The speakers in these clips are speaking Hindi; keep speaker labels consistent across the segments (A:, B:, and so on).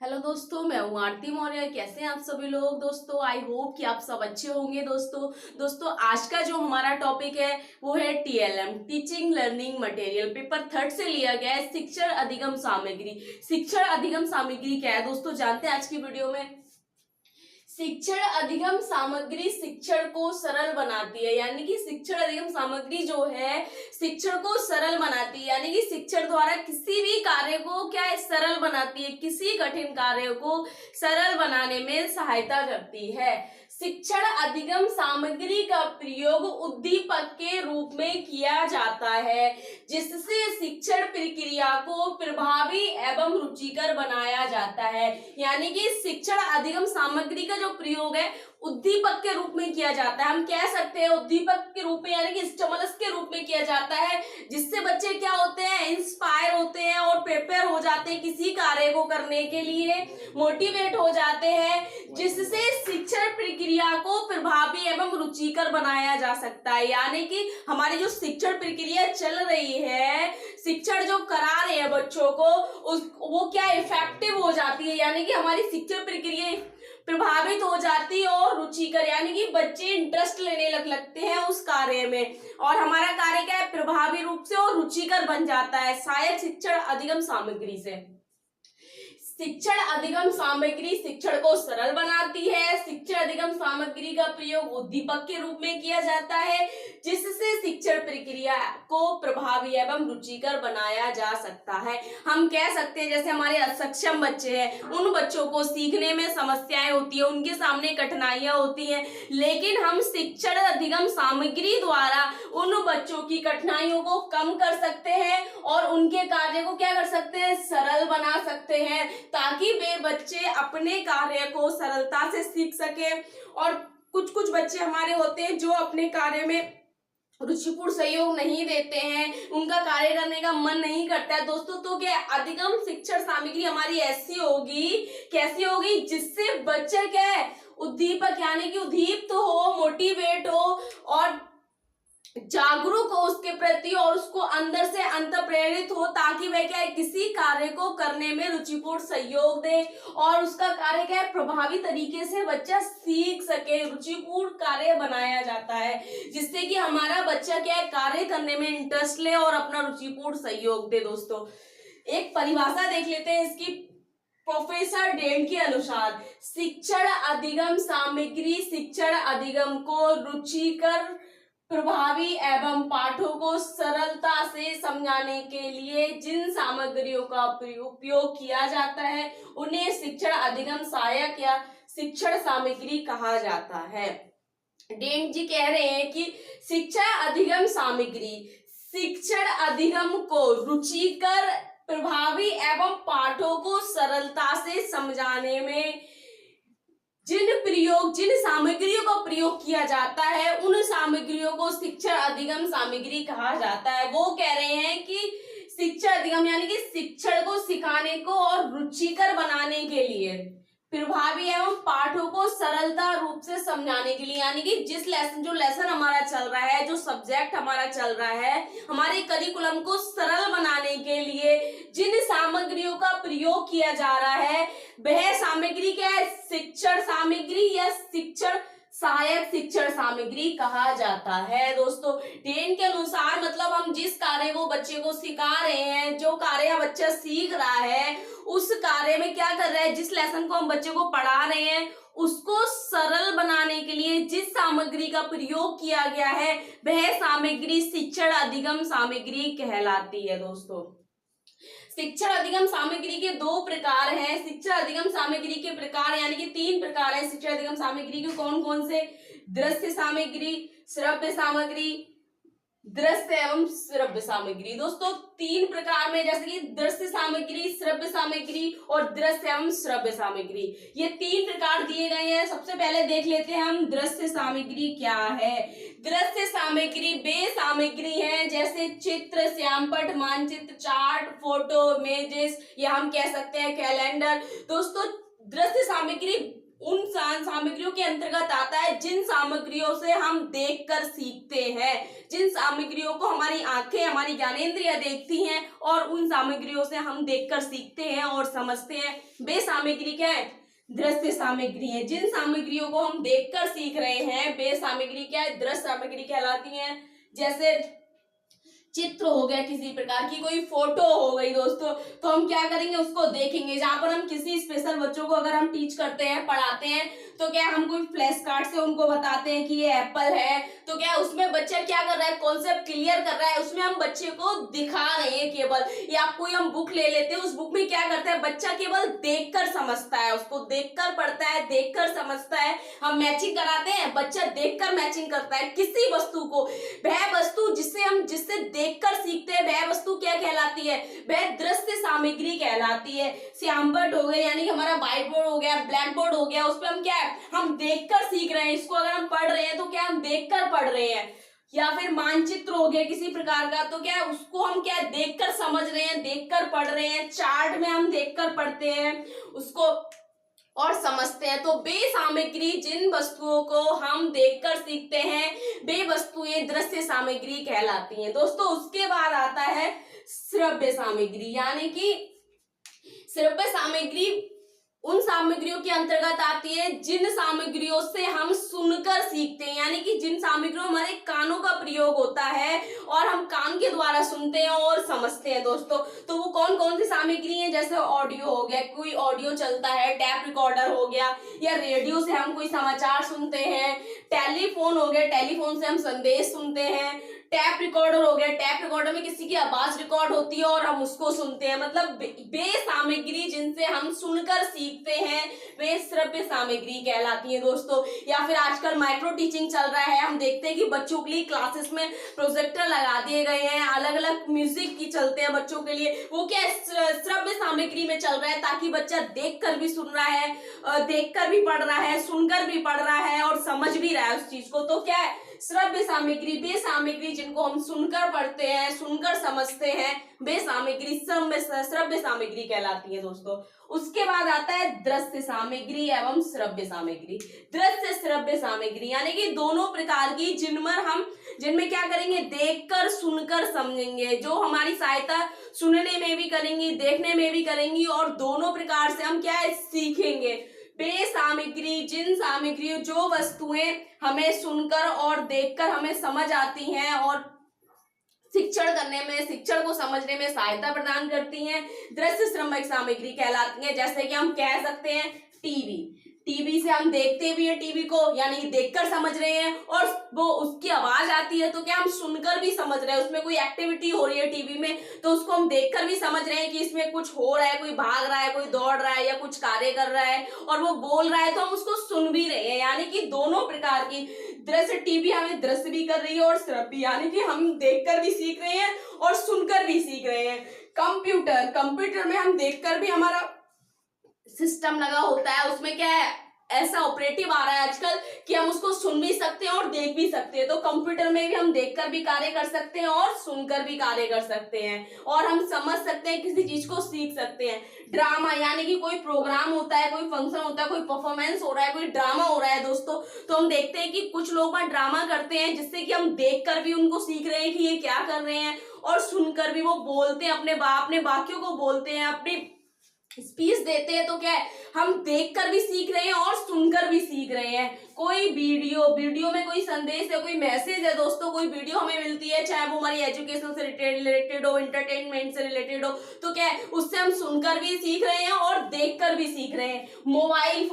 A: हेलो दोस्तों, मैं हूँ आरती मौर्य। कैसे हैं आप सभी लोग। दोस्तों आई होप कि आप सब अच्छे होंगे। दोस्तों आज का जो हमारा टॉपिक है वो है TLM, teaching learning material. Paper third से लिया गया है शिक्षण अधिगम सामग्री। शिक्षण अधिगम सामग्री क्या है दोस्तों, जानते हैं आज की वीडियो में। शिक्षण अधिगम सामग्री शिक्षण को सरल बनाती है, यानी कि शिक्षण अधिगम सामग्री जो है शिक्षण को सरल बनाती है, यानी कि शिक्षण द्वारा किसी भी कार्य को क्या है, सरल बनाती है, किसी कठिन कार्य को सरल बनाने में सहायता करती है। शिक्षण अधिगम सामग्री का प्रयोग उद्दीपक के रूप में किया जाता है, जिससे शिक्षण प्रक्रिया को प्रभावी एवं रुचिकर बनाया जाता है। यानी कि शिक्षण अधिगम सामग्री का जो प्रयोग है उद्दीपक के रूप में किया जाता है। हम कह सकते हैं उद्दीपक के रूप में, यानी कि स्टिमुलस के रूप में किया जाता है, जिससे बच्चे क्या होते हैं, इंस्पायर होते हैं और प्रिपेयर हो जाते हैं किसी कार्य को करने के लिए, मोटिवेट हो जाते हैं, जिससे शिक्षण प्रक्रिया को प्रभावी एवं रुचिकर बनाया जा सकता है। यानी कि हमारी जो शिक्षण प्रक्रिया चल रही है, शिक्षण जो करा रहे हैं बच्चों को, वो क्या इफेक्टिव हो जाती है, यानी कि हमारी शिक्षण प्रक्रिया प्रभावित हो जाती है और रुचिकर, यानी कि बच्चे इंटरेस्ट लेने लगते हैं उस कार्य में, और हमारा कार्य क्या है, प्रभावी रूप से और रुचिकर बन जाता है शायद शिक्षण अधिगम सामग्री से। शिक्षण अधिगम सामग्री शिक्षण को सरल बनाती है। शिक्षण अधिगम सामग्री का प्रयोग उद्दीपक के रूप में किया जाता है, जिससे शिक्षण प्रक्रिया को प्रभावी एवं रुचिकर बनाया जा सकता है। हम कह सकते हैं जैसे हमारे असक्षम बच्चे हैं, उन बच्चों को सीखने में समस्याएं होती है, उनके सामने कठिनाइयां होती हैं, लेकिन हम शिक्षण अधिगम सामग्री द्वारा उन बच्चों की कठिनाइयों को कम कर सकते हैं और उनके कार्य को क्या कर सकते हैं, सरल बना सकते हैं, ताकि वे बच्चे अपने कार्य को सरलता से सीख सके। और कुछ कुछ बच्चे हमारे होते हैं जो अपने कार्य में रुचिपूर्ण सहयोग नहीं देते हैं, उनका कार्य करने का मन नहीं करता है दोस्तों, तो क्या अधिगम शिक्षण सामग्री हमारी ऐसी होगी, कैसी होगी, जिससे बच्चा क्या है, उद्दीपक यानी कि उद्दीप्त हो, मोटिवेट हो और जागरूक हो उसके प्रति, और उसको अंदर से अंत प्रेरित हो, ताकि वह क्या है, किसी कार्य को करने में रुचिपूर्ण सहयोग दे और उसका कार्य क्या है, प्रभावी तरीके से बच्चा सीख सके। रुचिपूर्ण कार्य बनाया जाता है, जिससे कि हमारा बच्चा क्या है, कार्य करने में इंटरेस्ट ले और अपना रुचिपूर्ण सहयोग दे। दोस्तों एक परिभाषा देख लेते हैं इसकी। प्रोफेसर डेंट के अनुसार शिक्षण अधिगम सामग्री शिक्षण अधिगम को रुचिकर, प्रभावी एवं पाठों को सरलता से समझाने के लिए जिन सामग्रियों का उपयोग किया जाता है उन्हें शिक्षण अधिगम सहायक या शिक्षण सामग्री कहा जाता है। डेंट जी कह रहे हैं कि शिक्षा अधिगम सामग्री शिक्षण अधिगम को रुचिकर, प्रभावी एवं पाठों को सरलता से समझाने में जिन सामग्रियों का प्रयोग किया जाता है उन सामग्रियों को शिक्षण अधिगम सामग्री कहा जाता है। वो कह रहे हैं कि शिक्षण अधिगम यानी कि शिक्षण को सिखाने को और रुचिकर बनाने के लिए, प्रभावी एवं पाठों को सरलता रूप से समझाने के लिए, यानी कि जो लेसन हमारा चल रहा है, जो सब्जेक्ट हमारा चल रहा है, हमारे करिकुलम को सरल बनाने के लिए जिन सामग्रियों का प्रयोग किया जा रहा है वह सामग्री क्या है, शिक्षण सामग्री या शिक्षण सहायक शिक्षण सामग्री कहा जाता है। दोस्तों डेन के अनुसार मतलब हम जिस कार्य को बच्चे को सिखा रहे हैं, जो कार्य बच्चा सीख रहा है, उस कार्य में क्या कर रहा है, जिस लेसन को हम बच्चे को पढ़ा रहे हैं उसको सरल बनाने के लिए जिस सामग्री का प्रयोग किया गया है वह सामग्री शिक्षण अधिगम सामग्री कहलाती है। दोस्तों शिक्षण अधिगम सामग्री के दो प्रकार हैं। शिक्षण अधिगम सामग्री के प्रकार यानी कि तीन प्रकार है शिक्षण अधिगम सामग्री के। कौन कौन से? दृश्य सामग्री, श्रव्य सामग्री, दृश्य एवं श्रव्य सामग्री। दोस्तों तीन प्रकार में, जैसे कि दृश्य सामग्री, श्रव्य सामग्री और दृश्य एवं श्रव्य सामग्री, ये तीन प्रकार दिए गए हैं। सबसे पहले देख लेते हैं हम दृश्य सामग्री क्या है। दृश्य सामग्री वे सामग्री है जैसे चित्र, श्यामपट्ट, मानचित्र, चार्ट, फोटो, इमेजेस, या हम कह सकते हैं कैलेंडर। दोस्तों दृश्य सामग्री उन सामग्रियों के अंतर्गत आता है जिन सामग्रियों से हम देखकर सीखते हैं, जिन सामग्रियों को हमारी आंखें, हमारी ज्ञानेंद्रियां देखती हैं और उन सामग्रियों से हम देखकर सीखते हैं और समझते हैं। वे सामग्री क्या है? दृश्य सामग्री है। जिन सामग्रियों को हम देखकर सीख रहे हैं वे सामग्री क्या है? दृश्य सामग्री कहलाती हैं। जैसे चित्र हो गया, किसी प्रकार की कोई फोटो हो गई दोस्तों, तो हम क्या करेंगे? उसको देखेंगे। जहां पर हम किसी स्पेशल बच्चों को अगर हम टीच करते हैं, पढ़ाते हैं, तो क्या हम कोई फ्लैश कार्ड से उनको बताते हैं कि ये एप्पल है, तो क्या उसमें बच्चा क्या कर रहा है? कॉन्सेप्ट क्लियर कर रहा है। उसमें हम बच्चे को दिखा रहे हैं केवल। या कोई हम बुक ले लेते हैं, उस बुक में क्या करता है? बच्चा केवल देखकर समझता है, उसको देखकर पढ़ता है, देखकर समझता है। हम मैचिंग कराते हैं, बच्चा देखकर मैचिंग करता है किसी वस्तु को। वह वस्तु जिससे देखकर सीखते हैं, वह वस्तु क्या कहलाती है? वह दृश्य सामग्री कहलाती है। श्याम बोर्ड हो गया, यानी कि हमारा व्हाइट बोर्ड हो गया, ब्लैक बोर्ड हो गया, उस पर हम क्या है? हम देखकर सीख रहे हैं। इसको अगर हम पढ़ रहे हैं तो क्या हम देखकर पढ़ रहे हैं। या फिर मानचित्र हो गया किसी प्रकार का, तो क्या उसको हम क्या देखकर समझ रहे हैं, देखकर पढ़ रहे हैं। चार्ट में हम देखकर पढ़ते हैं उसको और समझते हैं। तो वे सामग्री, जिन वस्तुओं को हम देखकर सीखते हैं, वे वस्तुएं दृश्य सामग्री कहलाती हैं दोस्तों। उसके बाद आता है श्रव्य सामग्री, यानी कि श्रव्य सामग्री उन सामग्रियों के अंतर्गत आती है जिन सामग्रियों से हम सुनकर सीखते हैं, यानी कि जिन सामग्रियों हमारे कानों का प्रयोग होता है और हम कान के द्वारा सुनते हैं और समझते हैं दोस्तों। तो वो कौन कौन सी सामग्री है? जैसे ऑडियो हो गया, कोई ऑडियो चलता है, टैप रिकॉर्डर हो गया, या रेडियो से हम कोई समाचार सुनते हैं, टेलीफोन हो गया, टेलीफोन से हम संदेश सुनते हैं, टैप रिकॉर्डर हो गया, टैप रिकॉर्डर में किसी की आवाज रिकॉर्ड होती है और हम उसको सुनते हैं। मतलब वे सामग्री जिनसे हम सुनकर सीखते हैं वे श्रव्य सामग्री कहलाती है दोस्तों। या फिर आजकल माइक्रो टीचिंग चल रहा है, हम देखते हैं कि बच्चों के लिए क्लासेस में प्रोजेक्टर लगा दिए गए हैं, अलग अलग म्यूजिक की चलते हैं बच्चों के लिए। वो क्या श्रव्य सामग्री में चल रहा है, ताकि बच्चा देख कर भी सुन रहा है, देखकर भी पढ़ रहा है, सुनकर भी पढ़ रहा है और समझ भी रहा है उस चीज को। तो क्या है? श्रव्य सामग्री वे सामग्री जिनको हम सुनकर पढ़ते हैं, सुनकर समझते हैं, वे सामग्री श्रव्य सामग्री कहलाती है दोस्तों। उसके बाद आता है दृश्य सामग्री एवं श्रव्य सामग्री। दृश्य श्रव्य सामग्री यानी कि दोनों प्रकार की जिनमें क्या करेंगे? देखकर सुनकर समझेंगे, जो हमारी सहायता सुनने में भी करेंगी, देखने में भी करेंगी, और दोनों प्रकार से हम क्या है? सीखेंगे। वे सामग्री, जिन सामग्रियों, जो वस्तुएं हमें सुनकर और देखकर हमें समझ आती हैं और शिक्षण करने में, शिक्षण को समझने में सहायता प्रदान करती हैं, दृश्य श्रव्य सामग्री कहलाती हैं। जैसे कि हम कह सकते हैं टीवी से हम देखते भी हैं टीवी को, यानी कि देखकर समझ रहे हैं, और वो उसकी आवाज आती है तो क्या हम सुनकर भी समझ रहे हैं। उसमें कोई एक्टिविटी हो रही है टीवी में तो उसको हम देखकर भी समझ रहे हैं कि इसमें कुछ हो रहा है, कोई भाग रहा है, कोई दौड़ रहा है या कुछ कार्य कर रहा है, और वो बोल रहा है तो हम उसको सुन भी रहे हैं। यानी कि दोनों प्रकार की दृश्य, टीवी हमें दृश्य भी कर रही है और श्रव्य, यानी कि हम देखकर भी सीख रहे हैं और सुनकर भी सीख रहे हैं। कंप्यूटर में हम देखकर भी, हमारा सिस्टम लगा होता है, उसमें क्या है? ऐसा ऑपरेटिव आ रहा है आजकल कि हम उसको सुन भी सकते हैं और देख भी सकते हैं। तो कंप्यूटर में भी हम देखकर भी कार्य कर सकते हैं और सुनकर भी कार्य कर सकते हैं, और हम समझ सकते हैं, किसी चीज को सीख सकते हैं। ड्रामा, यानी कि कोई प्रोग्राम होता है, कोई फंक्शन होता है, कोई परफॉर्मेंस हो रहा है, कोई ड्रामा हो रहा है दोस्तों, तो हम देखते हैं कि कुछ लोग ड्रामा करते हैं जिससे कि हम देखकर भी उनको सीख रहे हैं कि ये क्या कर रहे हैं, और सुनकर भी वो बोलते हैं, अपने वाक्यों को बोलते हैं, अपनी स्पीच देते हैं। तो क्या है? हम देखकर भी सीख रहे हैं और सुनकर भी सीख रहे हैं। कोई वीडियो में कोई संदेश है, कोई मैसेज है दोस्तों, कोई वीडियो हमें मिलती है, चाहे वो हमारी एजुकेशन से रिलेटेड हो, एंटरटेनमेंट से रिलेटेड हो, तो क्या है? उससे हम सुनकर भी सीख रहे हैं और देखकर भी सीख रहे हैं। मोबाइल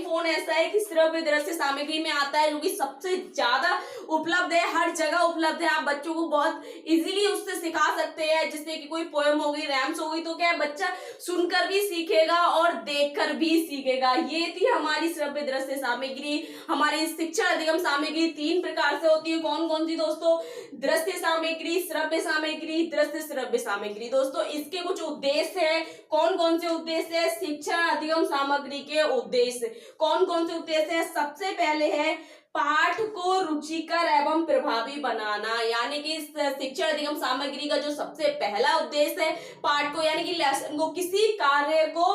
A: फोन ऐसा है कि श्रव्य दृश्य सामग्री में आता है, जो कि सबसे ज्यादा उपलब्ध है, हर जगह उपलब्ध है। आप बच्चों को बहुत इजीली उससे सिखा सकते हैं, जिससे कि कोई पोएम हो गई, रैम्स हो गई, तो क्या है? बच्चा सुनकर भी सीखेगा और देखकर भी सीखेगा। ये थी हमारी श्रव्य दृश्य सामग्री। हमारी शिक्षण अधिगम सामग्री 3 प्रकार से होती है। कौन कौन सी दोस्तों? दृश्य सामग्री, श्रव्य सामग्री, दृश्य श्रव्य सामग्री। दोस्तों इसके कुछ उद्देश्य है। कौन कौन से उद्देश्य है शिक्षण अधिगम सामग्री के? उद्देश्य कौन कौन से उद्देश्य है? सबसे पहले है पाठ को रुचिकर एवं प्रभावी बनाना, यानी कि शिक्षण अधिगम सामग्री का जो सबसे पहला उद्देश्य है, पाठ को यानी कि लेसन को, किसी कार्य को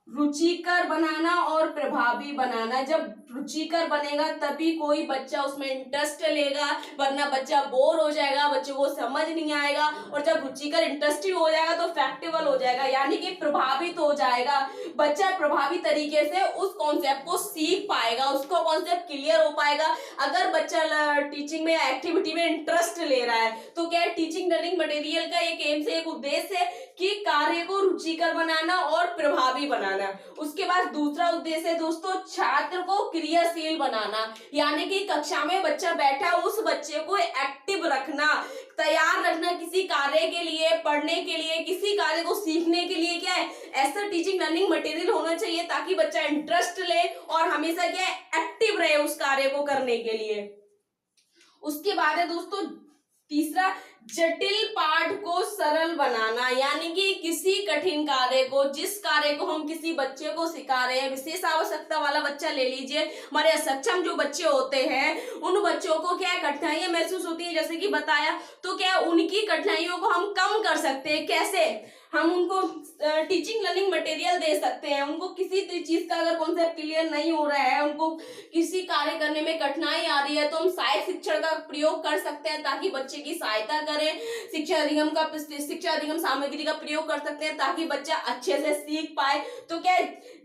A: रुचिकर बनाना और प्रभावी बनाना। जब रुचिकर बनेगा तभी कोई बच्चा उसमें इंटरेस्ट लेगा, वरना बच्चा बोर हो जाएगा, बच्चे को समझ नहीं आएगा। और जब रुचिकर इंटरेस्टिंग हो जाएगा तो फैक्टेबल हो जाएगा, यानी कि प्रभावित हो जाएगा। बच्चा प्रभावी तरीके से उस कॉन्सेप्ट को सीख पाएगा, उसको कॉन्सेप्ट क्लियर हो पाएगा। अगर बच्चा टीचिंग में एक्टिविटी में इंटरेस्ट ले रहा है तो क्या है, टीचिंग लर्निंग मटेरियल का एक एम से एक उद्देश्य है कि कार्य को रुचिकर बनाना और प्रभावी बनाना। उसके बाद दूसरा उद्देश्य है दोस्तों, छात्र को क्रियाशील बनाना, यानी कि कक्षा में बच्चा बैठा उस बच्चे को एक्टिव रखना, तैयार रखना किसी कार्य के लिए, पढ़ने के लिए, किसी कार्य को सीखने के लिए। क्या है, ऐसा टीचिंग लर्निंग मटेरियल होना चाहिए ताकि बच्चा इंटरेस्ट ले और हमेशा क्या है, एक्टिव रहे उस कार्य को करने के लिए। उसके बाद है दोस्तों तीसरा, जटिल पाठ को सरल बनाना, यानी कि किसी कठिन कार्य को, जिस कार्य को हम किसी बच्चे को सिखा रहे हैं, विशेष आवश्यकता वाला बच्चा ले लीजिए, हमारे असक्षम जो बच्चे होते हैं उन बच्चों को क्या कठिनाइयां महसूस होती है, जैसे कि बताया, तो क्या उनकी कठिनाइयों को हम कम कर सकते हैं। कैसे, हम उनको टीचिंग लर्निंग मटेरियल दे सकते हैं। उनको किसी चीज का अगर कॉन्सेप्ट क्लियर नहीं हो रहा है, उनको किसी कार्य करने में कठिनाई आ रही है, तो हम सहायक शिक्षण का प्रयोग कर सकते हैं ताकि बच्चे की सहायता करें। शिक्षा अधिगम सामग्री का प्रयोग कर सकते हैं ताकि बच्चा अच्छे से सीख पाए। तो क्या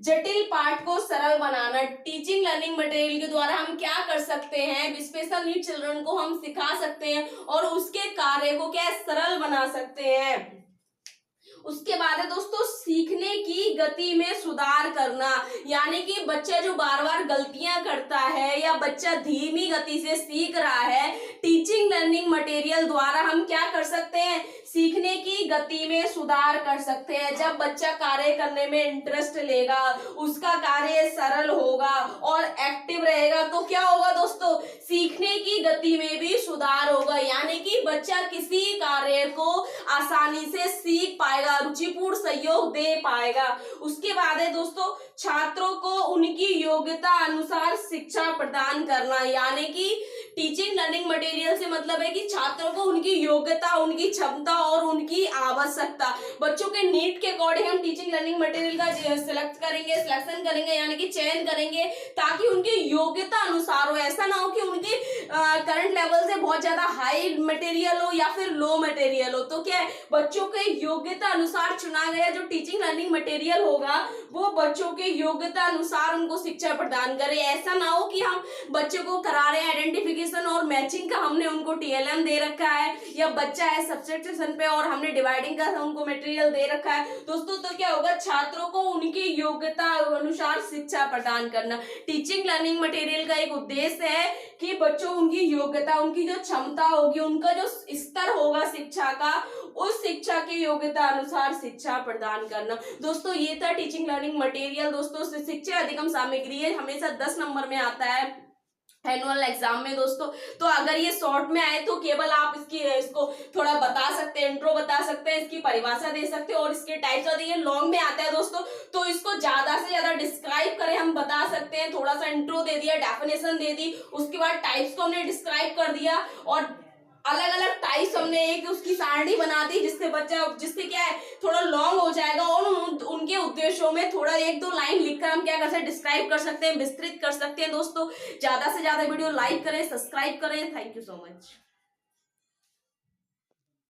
A: जटिल पाठ को सरल बनाना, टीचिंग लर्निंग मटेरियल के द्वारा हम क्या कर सकते हैं, स्पेशल नीड चिल्ड्रन को हम सिखा सकते हैं और उसके कार्य को क्या सरल बना सकते हैं। उसके बाद है दोस्तों, सीखने की गति में सुधार करना, यानी कि बच्चा जो बार बार गलतियां करता है या बच्चा धीमी गति से सीख रहा है, टीचिंग लर्निंग मटेरियल द्वारा हम क्या कर सकते हैं, सीखने की गति में सुधार कर सकते हैं। जब बच्चा कार्य करने में इंटरेस्ट लेगा, उसका कार्य सरल होगा और एक्टिव रहेगा, तो क्या होगा दोस्तों, सीखने की गति में भी सुधार होगा, यानी कि बच्चा किसी कार्य को आसानी से सीख पाएगा, रुचिपूर्ण सहयोग दे पाएगा। उसके बाद है दोस्तों, छात्रों को उनकी योग्यता अनुसार शिक्षा प्रदान करना, यानी कि टीचिंग लर्निंग मटेरियल से मतलब है कि छात्रों को उनकी योग्यता, उनकी क्षमता और उनकी आवश्यकता, बच्चों के नीड के अकॉर्डिंग हम टीचिंग लर्निंग मटेरियल का सिलेक्शन करेंगे, यानी कि चयन करेंगे ताकि उनकी योग्यता अनुसार हो। ऐसा ना हो कि उनके करंट लेवल से बहुत ज्यादा हाई मटेरियल हो या फिर लो मटेरियल हो। तो क्या है, बच्चों के योग्यता अनुसार चुना गया जो टीचिंग लर्निंग मटेरियल होगा वो बच्चों के योग्यता अनुसार उनको शिक्षा प्रदान करे। ऐसा ना हो कि हम बच्चे को करा रहे हैं आइडेंटिफिकेशन और मैचिंग का, हमने उनको टीएलएम दे रखा है, या बच्चा है सब्सट्रैक्शन पे और हमने डिवाइडिंग का उनको मटेरियल दे रखा है। दोस्तों तो क्या होगा, छात्रों को उनकी योग्यता अनुसार शिक्षा प्रदान करना। टीचिंग लर्निंग मटेरियल का एक उद्देश्य है कि बच्चों उनकी योग्यता, उनकी जो क्षमता होगी, उनका जो स्तर होगा शिक्षा का, उस शिक्षा की योग्यता अनुसार शिक्षा प्रदान करना। दोस्तों ये था टीचिंग लर्निंग मटेरियल। दोस्तों शिक्षा अधिगम सामग्री है, हमेशा 10 नंबर में आता है एनुअल एग्जाम में दोस्तों। तो अगर ये शॉर्ट में आए तो केवल आप इसको थोड़ा बता सकते हैं, इंट्रो बता सकते हैं, इसकी परिभाषा दे सकते हैं और इसके टाइप्स। और ये लॉन्ग में आता है दोस्तों, तो इसको ज्यादा से ज्यादा डिस्क्राइब करें, हम बता सकते हैं। थोड़ा सा इंट्रो दे दिया, डेफिनेशन दे दी, उसके बाद टाइप्स को हमने डिस्क्राइब कर दिया और अलग अलग टाइप्स हमने एक उसकी सारणी बना दी, जिससे क्या है थोड़ा लॉन्ग हो जाएगा और उनके उद्देश्यों में थोड़ा 1-2 लाइन लिखकर हम क्या कर सकते हैं, डिस्क्राइब कर सकते हैं, विस्तृत कर सकते हैं। दोस्तों ज्यादा से ज्यादा वीडियो लाइक करें, सब्सक्राइब करें। Thank you so much.